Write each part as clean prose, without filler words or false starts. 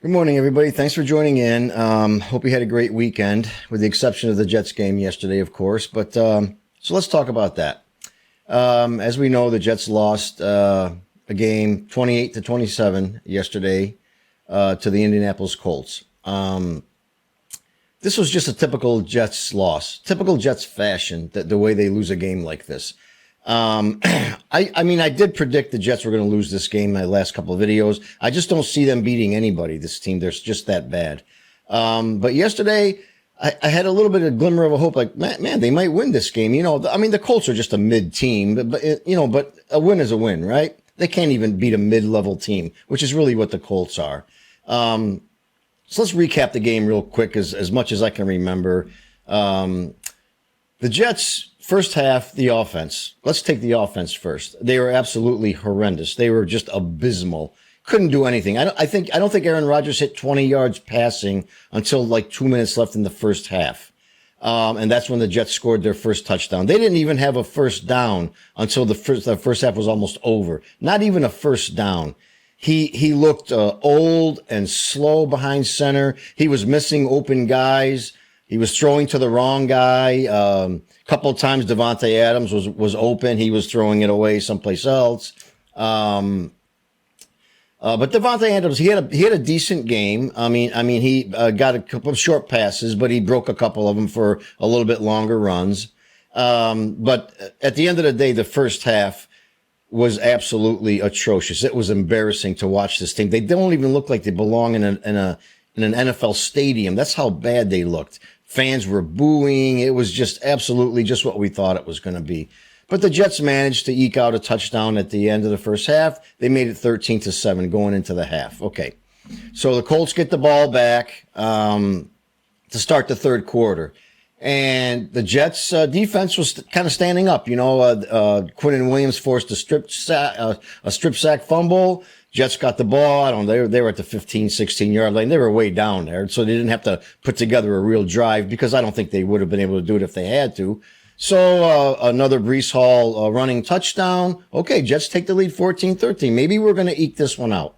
Good morning, everybody. Thanks for joining in. Hope you had a great weekend, with the exception of the Jets game yesterday, of course. But so let's talk about that. As we know, the Jets lost a game 28-27 yesterday to the Indianapolis Colts. This was just a typical Jets loss, typical Jets fashion, the way they lose a game like this. I mean, I did predict the Jets were going to lose this game in my last couple of videos. I just don't see them beating anybody, this team. They're just that bad. But yesterday, I had a little bit of glimmer of a hope, like, man, they might win this game. You know, I mean, the Colts are just a mid team, but a win is a win, right? They can't even beat a mid-level team, which is really what the Colts are. So let's recap the game real quick, as much as I can remember. The Jets, first half, the offense. Let's take the offense first. They were absolutely horrendous. They were just abysmal. Couldn't do anything. I don't think Aaron Rodgers hit 20 yards passing until like 2 minutes left in the first half. And that's when the Jets scored their first touchdown. They didn't even have a first down until the first half was almost over. Not even a first down. He looked old and slow behind center. He was missing open guys. He was throwing to the wrong guy. A couple of times Davante Adams was open. He was throwing it away someplace else. But Davante Adams, he had a decent game. I mean, he got a couple of short passes, but he broke a couple of them for a little bit longer runs. But at the end of the day, the first half was absolutely atrocious. It was embarrassing to watch this team. They don't even look like they belong in an NFL stadium. That's how bad they looked. Fans were booing. It was just absolutely just what we thought it was going to be. But the Jets managed to eke out a touchdown at the end of the first half. They made it 13-7 going into the half. Okay. So the Colts get the ball back to start the third quarter. And the Jets defense was kind of standing up. You know, Quinnen Williams forced a strip sack fumble. Jets got the ball. I don't know. They were at the 15, 16-yard line. They were way down there. So they didn't have to put together a real drive, because I don't think they would have been able to do it if they had to. So another Breece Hall running touchdown. Okay, Jets take the lead 14-13. Maybe we're going to eke this one out.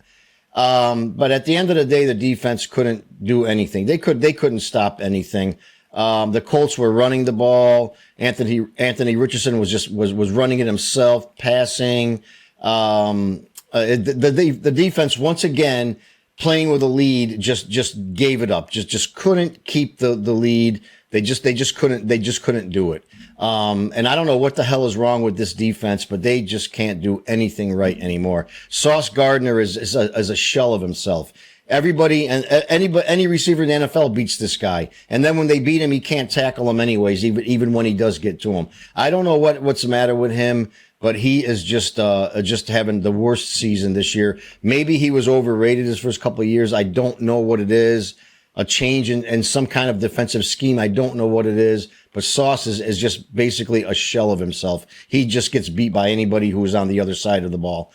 But at the end of the day, the defense couldn't do anything. They couldn't stop anything. The Colts were running the ball. Anthony Richardson was running it himself, passing. The defense, once again, playing with a lead, just gave it up. Just couldn't keep the lead. They just couldn't do it. And I don't know what the hell is wrong with this defense, but they just can't do anything right anymore. Sauce Gardner is a shell of himself. Everybody and any receiver in the NFL beats this guy. And then when they beat him, he can't tackle them anyways, even when he does get to him. I don't know what's the matter with him, but he is just having the worst season this year. Maybe he was overrated his first couple of years. I don't know what it is. A change in some kind of defensive scheme. I don't know what it is, but Sauce is just basically a shell of himself. He just gets beat by anybody who is on the other side of the ball.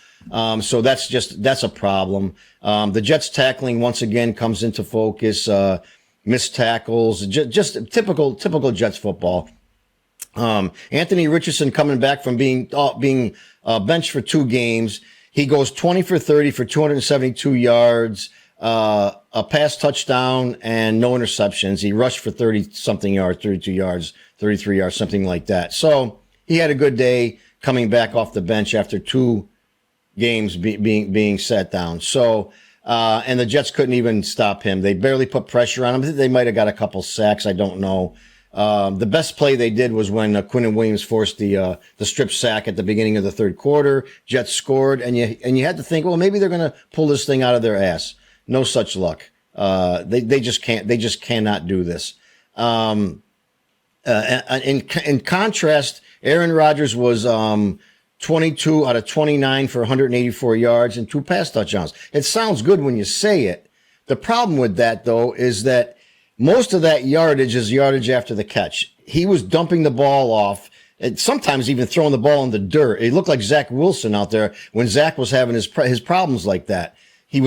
So that's a problem. The Jets tackling once again comes into focus. Missed tackles, just typical Jets football. Anthony Richardson coming back from being benched for 2 games. He goes 20 for 30 for 272 yards. A pass touchdown and no interceptions. He rushed for 30-something yards, 32 yards, 33 yards, something like that. So he had a good day coming back off the bench after 2 games being sat down. So, and the Jets couldn't even stop him. They barely put pressure on him. They might have got a couple sacks. I don't know. The best play they did was when Quinnen Williams forced the strip sack at the beginning of the third quarter. Jets scored, and you had to think, well, maybe they're going to pull this thing out of their ass. No such luck. They just can't. They just cannot do this. In contrast, Aaron Rodgers was 22 out of 29 for 184 yards and 2 pass touchdowns. It sounds good when you say it. The problem with that, though, is that most of that yardage is yardage after the catch. He was dumping the ball off, and sometimes even throwing the ball in the dirt. It looked like Zach Wilson out there when Zach was having his problems like that. He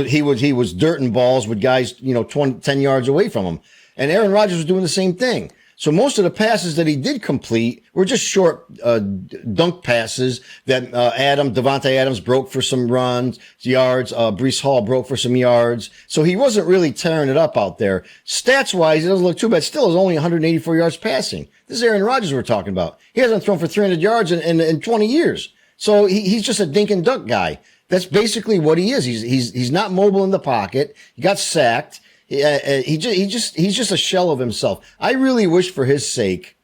was dirting balls with guys, 10 yards away from him. And Aaron Rodgers was doing the same thing. So most of the passes that he did complete were just short dunk passes that Devontae Adams broke for some yards. Breece Hall broke for some yards. So he wasn't really tearing it up out there. Stats-wise, it doesn't look too bad. Still, is only 184 yards passing. This is Aaron Rodgers we're talking about. He hasn't thrown for 300 yards in 20 years. So he's just a dink and dunk guy. That's basically what he is. He's not mobile in the pocket. He got sacked. He's just a shell of himself. I really wish for his sake,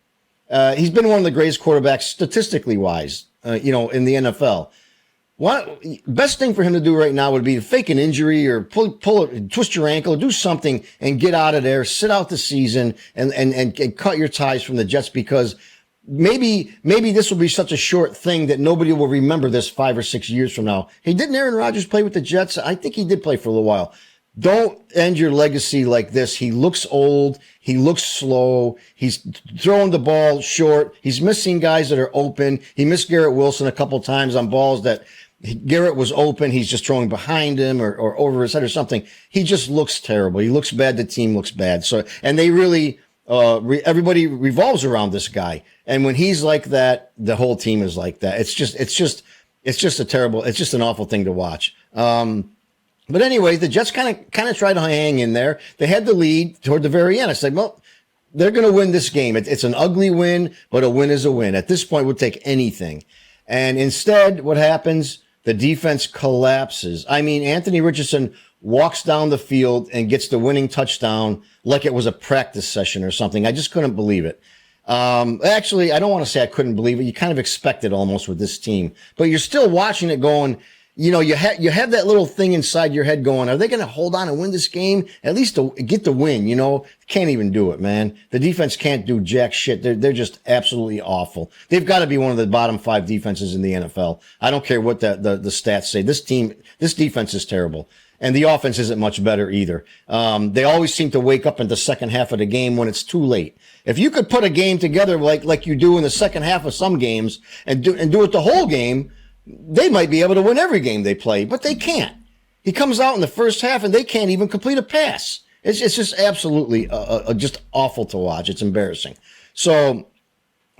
he's been one of the greatest quarterbacks statistically wise, in the NFL. Best thing for him to do right now would be to fake an injury or twist your ankle, do something and get out of there, sit out the season and cut your ties from the Jets, because maybe this will be such a short thing that nobody will remember this 5 or 6 years from now. Hey, didn't Aaron Rodgers play with the Jets? I think he did play for a little while. Don't end your legacy like this. He looks old. He looks slow. He's throwing the ball short. He's missing guys that are open. He missed Garrett Wilson a couple times on balls that Garrett was open. He's just throwing behind him or over his head or something. He just looks terrible. He looks bad. The team looks bad. So, and they really, everybody revolves around this guy. And when he's like that, the whole team is like that. It's just an awful thing to watch. But anyway, the Jets kind of tried to hang in there. They had the lead toward the very end. I said, well, they're going to win this game. It's an ugly win, but a win is a win. At this point, we'll take anything. And instead, what happens? The defense collapses. I mean, Anthony Richardson walks down the field and gets the winning touchdown like it was a practice session or something. I just couldn't believe it. Actually, I don't want to say I couldn't believe it. You kind of expect it almost with this team, but you're still watching it going, you have that little thing inside your head going, are they going to hold on and win this game? At least to get the win, Can't even do it, man. The defense can't do jack shit. They're just absolutely awful. They've got to be one of the bottom 5 defenses in the NFL. I don't care what the stats say. This defense is terrible. And the offense isn't much better either. They always seem to wake up in the second half of the game when it's too late. If you could put a game together like you do in the second half of some games and do it the whole game, they might be able to win every game they play, but they can't. He comes out in the first half and they can't even complete a pass. It's just absolutely just awful to watch. It's embarrassing. So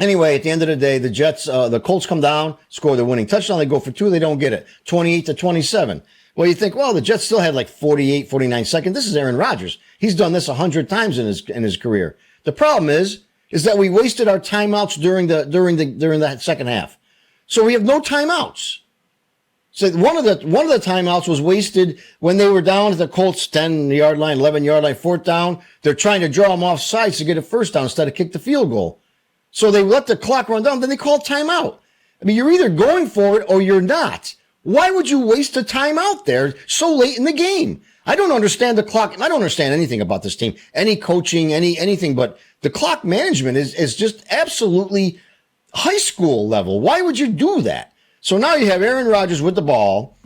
anyway, at the end of the day, the Colts come down, score the winning touchdown. They go for 2. They don't get it. 28-27. Well, you think, well, the Jets still had like 48, 49 seconds. This is Aaron Rodgers. He's done this 100 times in his career. The problem is that we wasted our timeouts during the second half. So we have no timeouts. So one of the timeouts was wasted when they were down at the Colts 10-yard line, 11-yard line, 4th down. They're trying to draw them off sides to get a first down instead of kick the field goal. So they let the clock run down. Then they called timeout. I mean, you're either going for it or you're not. Why would you waste a timeout there so late in the game? I don't understand the clock. I don't understand anything about this team, any coaching, anything, but the clock management is just absolutely high school level. Why would you do that? So now you have Aaron Rodgers with the ball.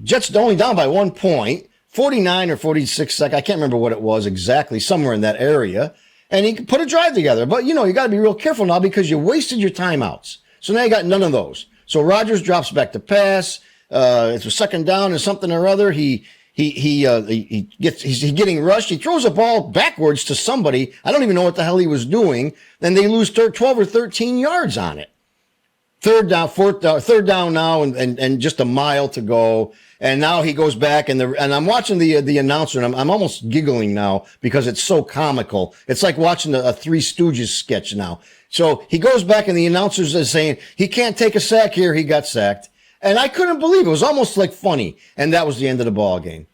Jets only down by 1 point, 49 or 46 seconds. I can't remember what it was exactly, somewhere in that area. And he could put a drive together. But, you got to be real careful now because you wasted your timeouts. So now you got none of those. So Rodgers drops back to pass. It's a second down and something or other. He's getting rushed. He throws a ball backwards to somebody. I don't even know what the hell he was doing. Then they lose 12 or 13 yards on it. Third down now, and just a mile to go. And now he goes back and I'm watching the announcer and I'm almost giggling now because it's so comical. It's like watching a Three Stooges sketch now. So he goes back and the announcers are saying he can't take a sack here. He got sacked. And I couldn't believe it. It was almost like funny. And that was the end of the ball game.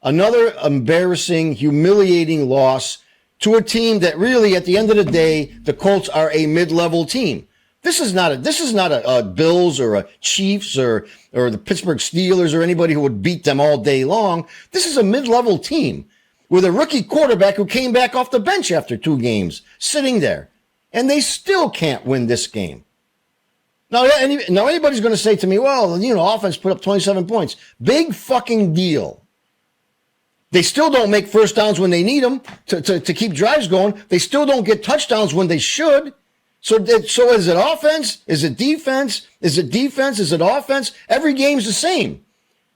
Another embarrassing, humiliating loss to a team that really, at the end of the day, the Colts are a mid-level team. This is not a Bills or a Chiefs or the Pittsburgh Steelers or anybody who would beat them all day long. This is a mid-level team with a rookie quarterback who came back off the bench after 2 games, sitting there. And they still can't win this game. Now anybody's going to say to me, well, offense put up 27 points. Big fucking deal. They still don't make first downs when they need them to keep drives going. They still don't get touchdowns when they should. So is it offense? Is it defense? Is it defense? Is it offense? Every game's the same.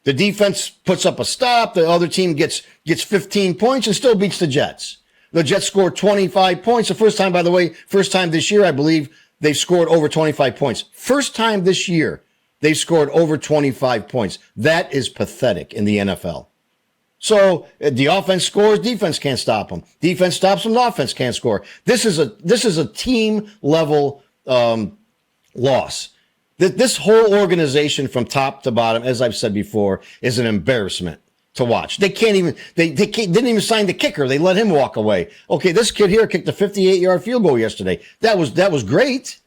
The defense puts up a stop. The other team gets 15 points and still beats the Jets. The Jets scored 25 points. The first time, by the way, first time this year, I believe they've scored over 25 points. First time this year, they've scored over 25 points. That is pathetic in the NFL. So the offense scores, defense can't stop them. Defense stops them, the offense can't score. This is a team level loss. This whole organization from top to bottom, as I've said before, is an embarrassment to watch. They can't even, didn't even sign the kicker. They let him walk away. Okay, this kid here kicked a 58-yard field goal yesterday. That was great.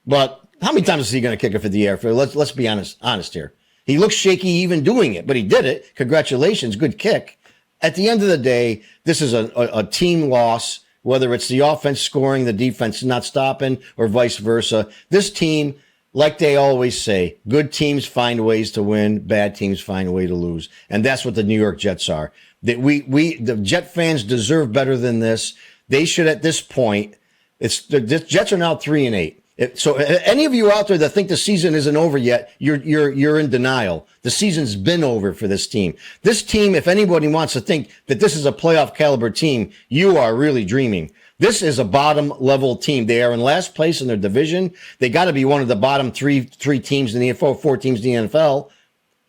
But how many times is he going to kick a 50-yard field goal? Let's be honest here. He looks shaky even doing it, but he did it. Congratulations, good kick. At the end of the day, this is a team loss, whether it's the offense scoring, the defense not stopping, or vice versa. This team, like they always say, good teams find ways to win, bad teams find a way to lose. And that's what the New York Jets are. That the Jet fans deserve better than this. They should, at this point, the Jets are now 3-8. So any of you out there that think the season isn't over yet, you're in denial. The season's been over for this team. This team, if anybody wants to think that this is a playoff caliber team, you are really dreaming. This is a bottom level team. They are in last place in their division. They got to be one of the bottom three teams in the NFL, 4 teams in the NFL.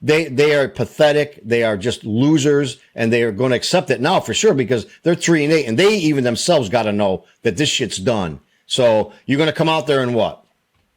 They are pathetic. They are just losers, and they are going to accept it now for sure because they're 3-8, and they even themselves got to know that this shit's done. So you're going to come out there and what?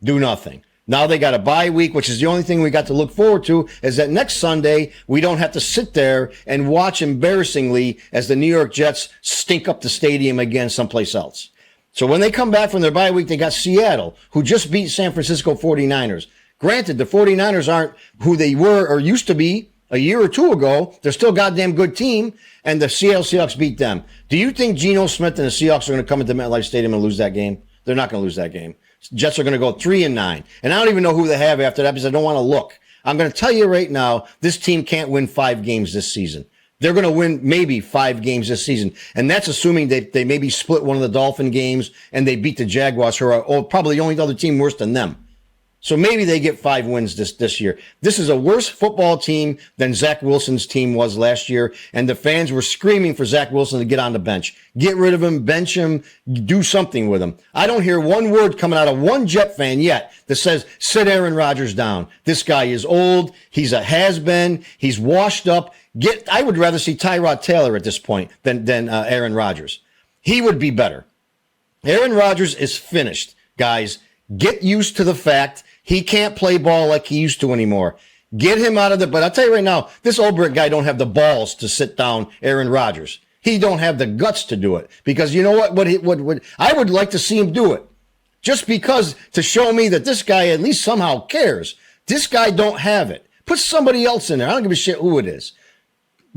Do nothing. Now they got a bye week, which is the only thing we got to look forward to, is that next Sunday we don't have to sit there and watch embarrassingly as the New York Jets stink up the stadium again someplace else. So when they come back from their bye week, they got Seattle, who just beat San Francisco 49ers. Granted, the 49ers aren't who they were or used to be a year or two ago. They're still a goddamn good team, and the Seattle Seahawks beat them. Do you think Geno Smith and the Seahawks are going to come into MetLife Stadium and lose that game? They're not going to lose that game. Jets are going to go 3-9. And I don't even know who they have after that because I don't want to look. I'm going to tell you right now, this team can't win 5 games this season. They're going to win maybe 5 games this season. And that's assuming they maybe split one of the Dolphin games and they beat the Jaguars, who are probably the only other team worse than them. So maybe they get 5 wins this year. This is a worse football team than Zach Wilson's team was last year, and the fans were screaming for Zach Wilson to get on the bench. Get rid of him, bench him, do something with him. I don't hear one word coming out of one Jet fan yet that says, sit Aaron Rodgers down. This guy is old. He's a has-been. He's washed up. I would rather see Tyrod Taylor at this point than Aaron Rodgers. He would be better. Aaron Rodgers is finished, guys. Get used to the fact he can't play ball like he used to anymore. Get him out of but I'll tell you right now, this Ulbrich guy don't have the balls to sit down Aaron Rodgers. He don't have the guts to do it. Because you know what I would like to see him do it. Just because to show me that this guy at least somehow cares. This guy don't have it. Put somebody else in there. I don't give a shit who it is.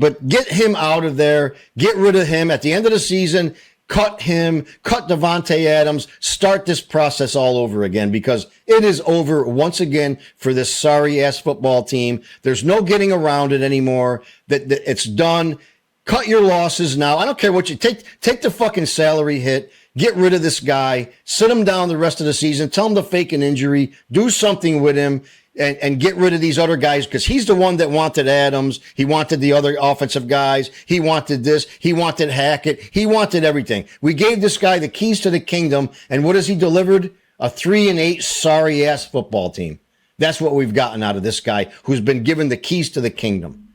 But get him out of there. Get rid of him at the end of the season. Cut him, cut Devontae Adams, start this process all over again because it is over once again for this sorry-ass football team. There's no getting around it anymore. That it's done. Cut your losses now. I don't care what you take the fucking salary hit. Get rid of this guy. Sit him down the rest of the season. Tell him to fake an injury. Do something with him. And get rid of these other guys because he's the one that wanted Adams. He wanted the other offensive guys. He wanted this. He wanted Hackett. He wanted everything. We gave this guy the keys to the kingdom. And what has he delivered? A 3-8 sorry-ass football team. That's what we've gotten out of this guy who's been given the keys to the kingdom.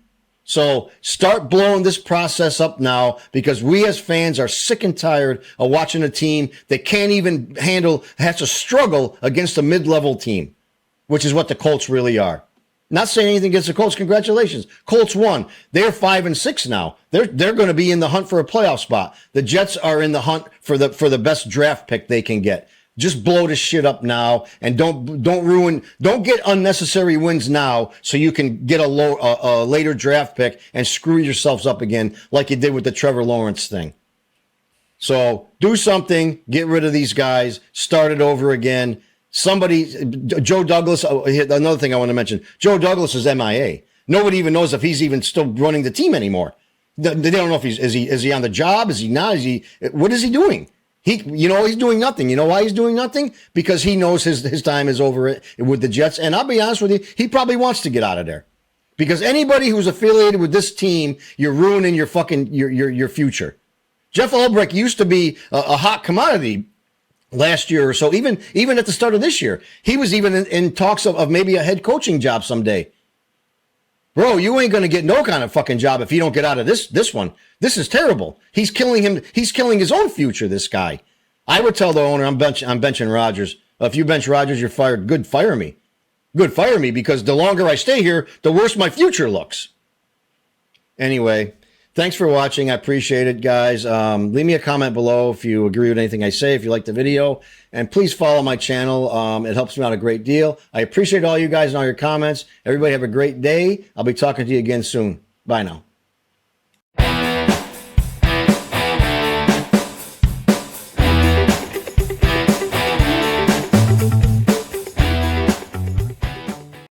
So start blowing this process up now because we as fans are sick and tired of watching a team that can't even has to struggle against a mid-level team, which is what the Colts really are. Not saying anything against the Colts. Congratulations. Colts won. They're 5-6 now. They're going to be in the hunt for a playoff spot. The Jets are in the hunt for the best draft pick they can get. Just blow this shit up now and don't get unnecessary wins now so you can get a later draft pick and screw yourselves up again like you did with the Trevor Lawrence thing. So do something, get rid of these guys, start it over again. Joe Douglas, another thing I want to mention, Joe Douglas is MIA. Nobody even knows if he's even still running the team anymore. They don't know if is he on the job? Is he not? What is he doing? He's doing nothing. You know why he's doing nothing? Because he knows his time is over with the Jets. And I'll be honest with you, he probably wants to get out of there. Because anybody who's affiliated with this team, you're ruining your future. Jeff Ulbrich used to be a hot commodity last year or so, even at the start of this year. He was even in talks of maybe a head coaching job someday. Bro, you ain't going to get no kind of fucking job if you don't get out of this one. This is terrible. He's killing him. He's killing his own future, this guy. I would tell the owner, I'm benching Rodgers. If you bench Rodgers, you're fired. Good, fire me. Good, fire me, because the longer I stay here, the worse my future looks. Anyway, thanks for watching. I appreciate it, guys. Leave me a comment below if you agree with anything I say, if you like the video. And please follow my channel. It helps me out a great deal. I appreciate all you guys and all your comments. Everybody have a great day. I'll be talking to you again soon. Bye now.